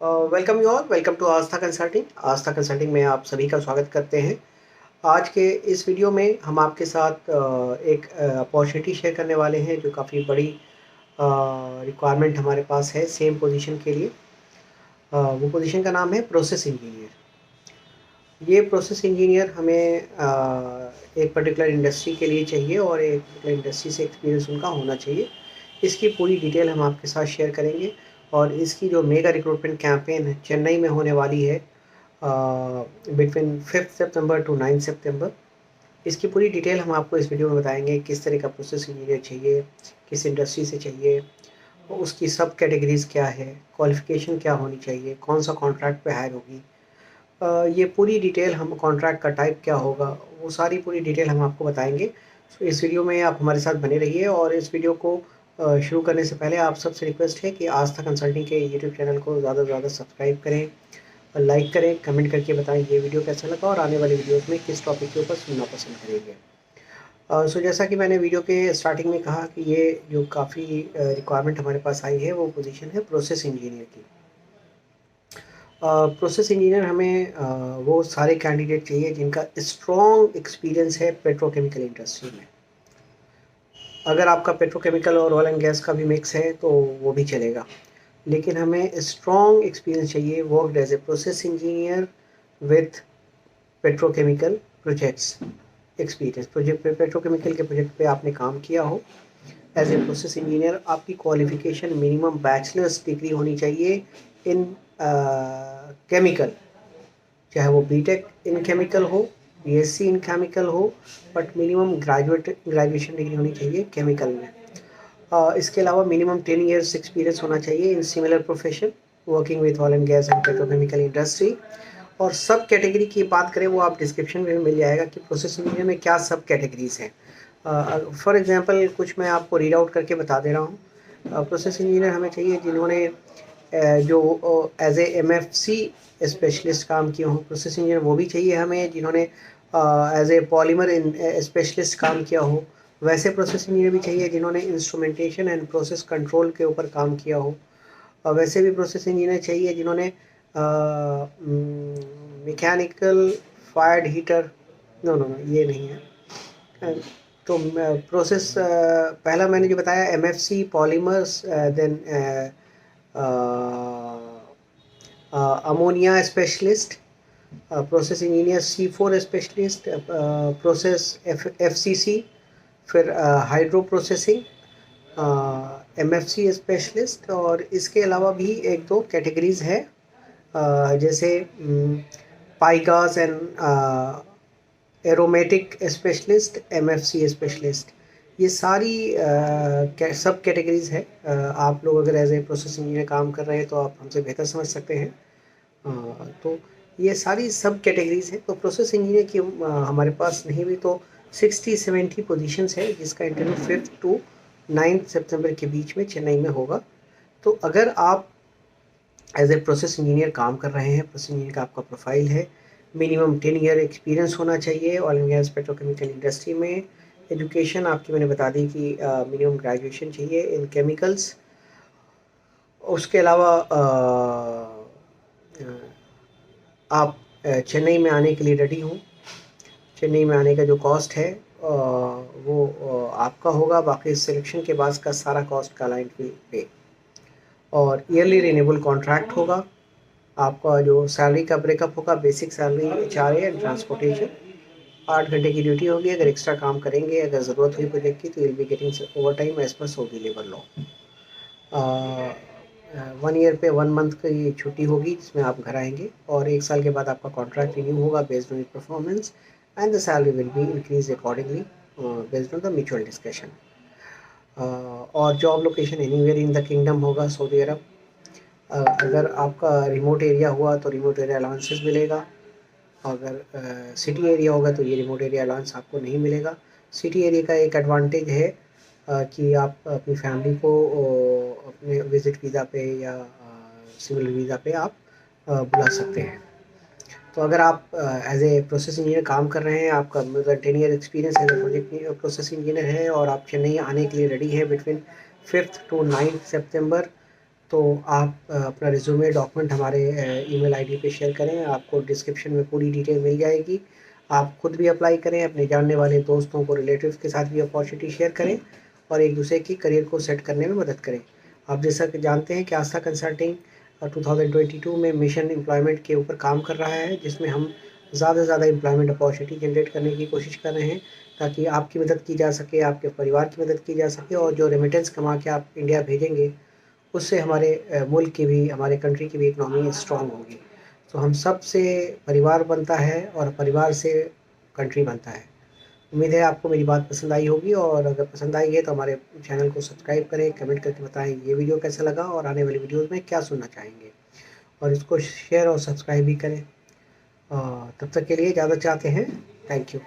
Welcome you all, welcome to Aastha consulting. Aastha consulting में आप सभी का स्वागत करते हैं। आज के इस वीडियो में हम आपके साथ एक अपॉर्चुनिटी शेयर करने वाले हैं जो काफ़ी बड़ी रिक्वायरमेंट हमारे पास है सेम पोजीशन के लिए। वो पोजीशन का नाम है प्रोसेस इंजीनियर। ये प्रोसेस इंजीनियर हमें एक पर्टिकुलर इंडस्ट्री के लिए चाहिए और एक पर्टिकुलर इंडस्ट्री से एक्सपीरियंस उनका होना चाहिए। इसकी पूरी डिटेल हम आपके साथ शेयर करेंगे और इसकी जो मेगा रिक्रूटमेंट कैंपेन चेन्नई में होने वाली है बिटवीन 5 सितंबर टू 9 सितंबर, इसकी पूरी डिटेल हम आपको इस वीडियो में बताएंगे। किस तरह का प्रोसेस इंजीनियर चाहिए, किस इंडस्ट्री से चाहिए, उसकी सब कैटेगरीज क्या है, क्वालिफिकेशन क्या होनी चाहिए, कौन सा कॉन्ट्रैक्ट पे हायर होगी, ये पूरी डिटेल हम कॉन्ट्रैक्ट का टाइप क्या होगा, वो सारी पूरी डिटेल हम आपको बताएंगे। तो इस वीडियो में आप हमारे साथ बने रहिए और इस वीडियो को शुरू करने से पहले आप सबसे रिक्वेस्ट है कि आस्था कंसल्टिंग के यूट्यूब चैनल को ज़्यादा से ज़्यादा सब्सक्राइब करें और लाइक करें, कमेंट करके बताएं ये वीडियो कैसा लगा और आने वाले वीडियोस में किस टॉपिक के ऊपर सुनना पसंद करेंगे। सो जैसा कि मैंने वीडियो के स्टार्टिंग में कहा कि ये जो काफ़ी रिक्वायरमेंट हमारे पास आई है वो पोजीशन है प्रोसेस इंजीनियर की। प्रोसेस इंजीनियर हमें वो सारे कैंडिडेट चाहिए जिनका स्ट्रॉन्ग एक्सपीरियंस है पेट्रोकेमिकल इंडस्ट्री में। अगर आपका पेट्रोकेमिकल और ऑयल एंड गैस का भी मिक्स है तो वो भी चलेगा, लेकिन हमें स्ट्रॉन्ग एक्सपीरियंस चाहिए worked as a process engineer with petrochemical projects experience. Project पे पेट्रोकेमिकल के प्रोजेक्ट पे आपने काम किया हो एज ए प्रोसेस इंजीनियर। आपकी क्वालिफिकेशन मिनिमम बैचलर्स डिग्री होनी चाहिए इन केमिकल, चाहे वो बीटेक इन केमिकल हो, बीएससी इन केमिकल हो, बट मिनिमम ग्रेजुएशन डिग्री होनी चाहिए केमिकल में। इसके अलावा मिनिमम 10 ईयर्स एक्सपीरियंस होना चाहिए in similar profession working with oil and gas and petrochemical industry. और सब कैटेगरी की बात करें वो आप डिस्क्रिप्शन में मिल जाएगा कि प्रोसेस इंजीनियर में क्या सब कैटेगरीज हैं। फॉर एग्जांपल कुछ मैं आपको रीड आउट करके बता दे रहा हूँ। प्रोसेस इंजीनियर हमें चाहिए जिन्होंने जो एज ए एमएफसी स्पेशलिस्ट काम किए हों। प्रोसेस इंजीनियर वो भी चाहिए हमें जिन्होंने एज ए पॉलीमर स्पेशलिस्ट काम किया हो। वैसे प्रोसेस इंजीनियर भी चाहिए जिन्होंने इंस्ट्रूमेंटेशन एंड प्रोसेस कंट्रोल के ऊपर काम किया हो। वैसे भी प्रोसेस इंजीनियर चाहिए जिन्होंने mechanical fired heater, no no no ये नहीं है। तो प्रोसेस पहला मैंने जो बताया MFC polymers, then ammonia specialist, process engineer C4 specialist, process FCC, फिर हाइड्रो प्रोसेसिंग, MFC स्पेशलिस्ट। और इसके अलावा भी एक दो कैटेगरीज है जैसे pygas and aromatic specialist, MFC specialist. ये सारी सब कैटेगरीज है। आप लोग अगर एज ए प्रोसेस इंजीनियर काम कर रहे हैं तो आप हमसे बेहतर समझ सकते हैं। तो ये सारी सब कैटेगरीज है। तो प्रोसेस इंजीनियर की हमारे पास नहीं भी तो 60-70 पोजीशंस है जिसका इंटरव्यू 5 टू 9 सितंबर के बीच में चेन्नई में होगा। तो अगर आप एज ए प्रोसेस इंजीनियर काम कर रहे हैं, प्रोसेस इंजीनियर का आपका प्रोफाइल है, मिनिमम 10 ईयर एक्सपीरियंस होना चाहिए oil and gas petrochemical industry में। एजुकेशन आपकी मैंने बता दी कि मिनिमम ग्रेजुएशन चाहिए इन केमिकल्स। उसके अलावा आप चेन्नई में आने के लिए रेडी हों। चेन्नई में आने का जो कॉस्ट है वो आपका होगा, बाकी सिलेक्शन के बाद का सारा कॉस्ट क्लाइंट विल पे। और ईयरली रिन्यूएबल कॉन्ट्रैक्ट होगा। आपका जो सैलरी का ब्रेकअप होगा, basic salary, HRA and transportation. 8 घंटे की ड्यूटी होगी। अगर एक्स्ट्रा काम करेंगे, अगर ज़रूरत हुई प्रोजेक्ट की, तो will be getting overtime as per Saudi labour law. 1 year पे 1 मंथ की छुट्टी होगी जिसमें आप घर आएंगे और 1 साल के बाद आपका कॉन्ट्रैक्ट रिन्यू होगा based on performance and the salary will be increase accordingly based on the mutual discussion. और job location anywhere in the kingdom होगा, सऊदी अरब। अगर आपका रिमोट एरिया हुआ तो रिमोट एरिया अलाउंसेस मिलेगा। अगर सिटी एरिया होगा तो ये रिमोट एरिया अलाउंस आपको नहीं मिलेगा। सिटी एरिया का एक एडवांटेज है कि आप अपनी फैमिली को अपने विजिट वीज़ा पे या सिविल वीज़ा पे आप बुला सकते हैं। तो अगर आप एज ए प्रोसेस इंजीनियर काम कर रहे हैं, आपका 10 year experience as a project process engineer है और आप चेन्नई आने के लिए रेडी है बिटवीन 5 टू 9 सितंबर तो आप अपना रिज्यूमे डॉक्यूमेंट हमारे ईमेल आईडी पे शेयर करें, आपको डिस्क्रिप्शन में पूरी डिटेल मिल जाएगी। आप खुद भी अप्लाई करें, अपने जानने वाले दोस्तों को, रिलेटिव्स के साथ भी अपॉर्चुनिटी शेयर करें और एक दूसरे की करियर को सेट करने में मदद करें। आप जैसा कि जानते हैं कि आस्था कंसल्टिंग 2022 में मिशन एम्प्लॉयमेंट के ऊपर काम कर रहा है, जिसमें हम ज़्यादा से ज़्यादा एम्प्लॉयमेंट अपॉर्चुनिटी जनरेट करने की कोशिश कर रहे हैं, ताकि आपकी मदद की जा सके, आपके परिवार की मदद की जा सके, और जो रेमिटेंस कमा के आप इंडिया भेजेंगे उससे हमारे मुल्क की भी, हमारे कंट्री की भी इकनॉमी स्ट्रॉन्ग होगी। तो हम सब से परिवार बनता है और परिवार से कंट्री बनता है। उम्मीद है आपको मेरी बात पसंद आई होगी, और अगर पसंद आई है तो हमारे चैनल को सब्सक्राइब करें, कमेंट करके बताएं ये वीडियो कैसा लगा और आने वाली वीडियोज़ में क्या सुनना चाहेंगे, और इसको शेयर और सब्सक्राइब भी करें। तब तक के लिए ज़्यादा चाहते हैं। Thank you.